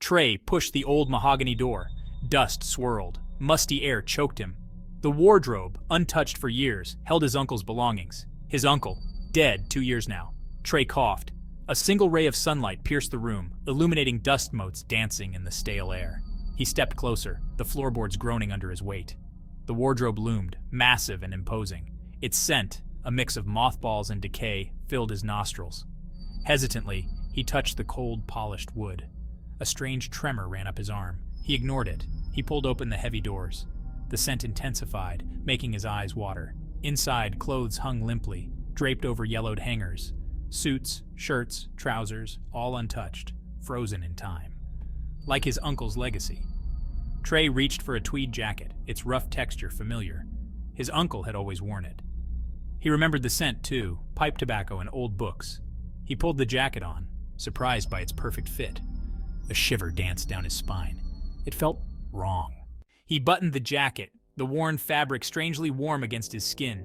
Trey pushed the old mahogany door. Dust swirled. Musty air choked him. The wardrobe, untouched for years, held his uncle's belongings. His uncle, dead 2 years now. Trey coughed. A single ray of sunlight pierced the room, illuminating dust motes dancing in the stale air. He stepped closer, the floorboards groaning under his weight. The wardrobe loomed, massive and imposing. Its scent, a mix of mothballs and decay, filled his nostrils. Hesitantly, he touched the cold, polished wood. A strange tremor ran up his arm. He ignored it. He pulled open the heavy doors. The scent intensified, making his eyes water. Inside, clothes hung limply, draped over yellowed hangers. Suits, shirts, trousers, all untouched, frozen in time. Like his uncle's legacy. Trey reached for a tweed jacket, its rough texture familiar. His uncle had always worn it. He remembered the scent, too, pipe tobacco and old books. He pulled the jacket on, surprised by its perfect fit. A shiver danced down his spine. It felt wrong. He buttoned the jacket, the worn fabric strangely warm against his skin.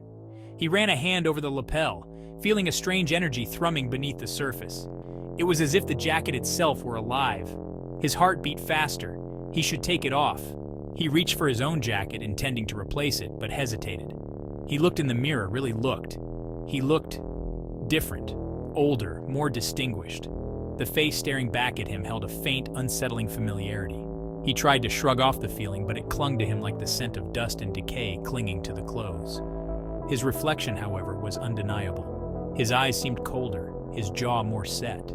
He ran a hand over the lapel, feeling a strange energy thrumming beneath the surface. It was as if the jacket itself were alive. His heart beat faster. He should take it off. He reached for his own jacket, intending to replace it, but hesitated. He looked in the mirror, really looked. He looked different, older, more distinguished. The face staring back at him held a faint, unsettling familiarity. He tried to shrug off the feeling, but it clung to him like the scent of dust and decay clinging to the clothes. His reflection, however, was undeniable. His eyes seemed colder, his jaw more set.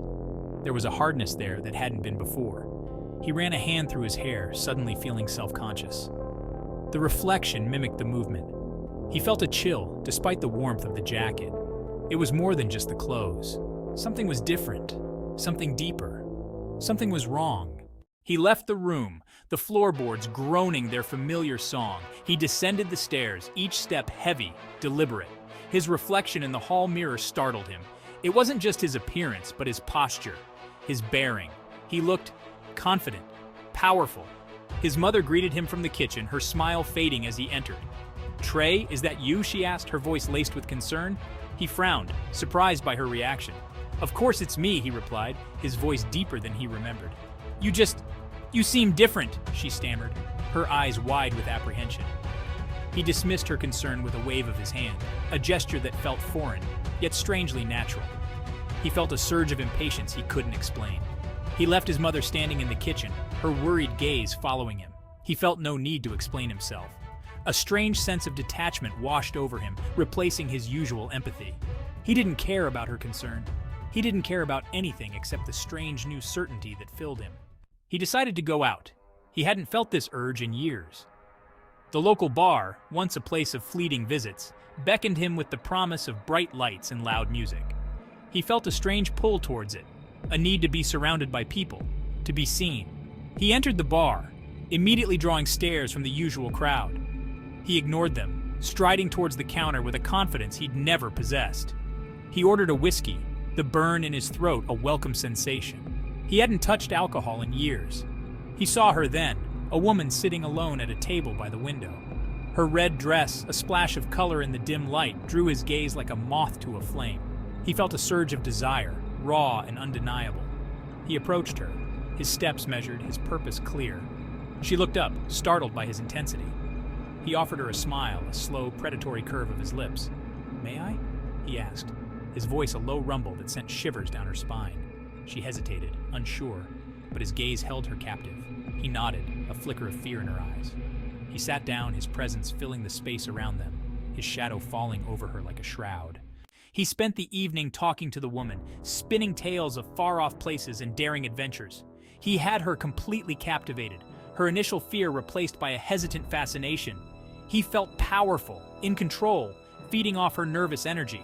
There was a hardness there that hadn't been before. He ran a hand through his hair, suddenly feeling self-conscious. The reflection mimicked the movement. He felt a chill, despite the warmth of the jacket. It was more than just the clothes. Something was different, something deeper. Something was wrong. He left the room, the floorboards groaning their familiar song. He descended the stairs, each step heavy, deliberate. His reflection in the hall mirror startled him. It wasn't just his appearance, but his posture, his bearing. He looked confident, powerful. His mother greeted him from the kitchen, her smile fading as he entered. "Trey, is that you?" she asked, her voice laced with concern. He frowned, surprised by her reaction. "Of course it's me," he replied, his voice deeper than he remembered. You seem different," she stammered, her eyes wide with apprehension. He dismissed her concern with a wave of his hand, a gesture that felt foreign, yet strangely natural. He felt a surge of impatience he couldn't explain. He left his mother standing in the kitchen, her worried gaze following him. He felt no need to explain himself. A strange sense of detachment washed over him, replacing his usual empathy. He didn't care about her concern. He didn't care about anything except the strange new certainty that filled him. He decided to go out. He hadn't felt this urge in years. The local bar, once a place of fleeting visits, beckoned him with the promise of bright lights and loud music. He felt a strange pull towards it, a need to be surrounded by people, to be seen. He entered the bar, immediately drawing stares from the usual crowd. He ignored them, striding towards the counter with a confidence he'd never possessed. He ordered a whiskey, the burn in his throat a welcome sensation. He hadn't touched alcohol in years. He saw her then, a woman sitting alone at a table by the window. Her red dress, a splash of color in the dim light, drew his gaze like a moth to a flame. He felt a surge of desire, raw and undeniable. He approached her, his steps measured, his purpose clear. She looked up, startled by his intensity. He offered her a smile, a slow, predatory curve of his lips. "May I?" he asked, his voice a low rumble that sent shivers down her spine. She hesitated, unsure, but his gaze held her captive. He nodded, a flicker of fear in her eyes. He sat down, his presence filling the space around them, his shadow falling over her like a shroud. He spent the evening talking to the woman, spinning tales of far-off places and daring adventures. He had her completely captivated, her initial fear replaced by a hesitant fascination. He felt powerful, in control, feeding off her nervous energy.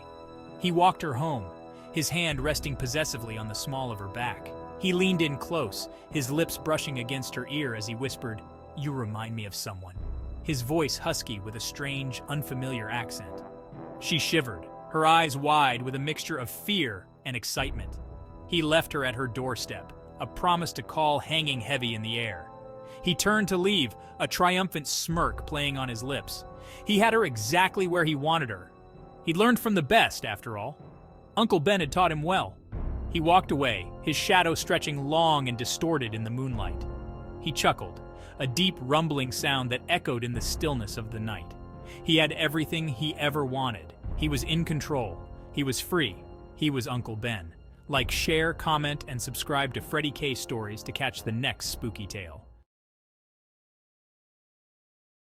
He walked her home, his hand resting possessively on the small of her back. He leaned in close, his lips brushing against her ear as he whispered, "You remind me of someone," his voice husky with a strange, unfamiliar accent. She shivered, her eyes wide with a mixture of fear and excitement. He left her at her doorstep, a promise to call hanging heavy in the air. He turned to leave, a triumphant smirk playing on his lips. He had her exactly where he wanted her. He'd learned from the best, after all. Uncle Ben had taught him well. He walked away, his shadow stretching long and distorted in the moonlight. He chuckled, a deep rumbling sound that echoed in the stillness of the night. He had everything he ever wanted. He was in control. He was free. He was Uncle Ben. Like, share, comment, and subscribe to Freddy K Stories to catch the next spooky tale.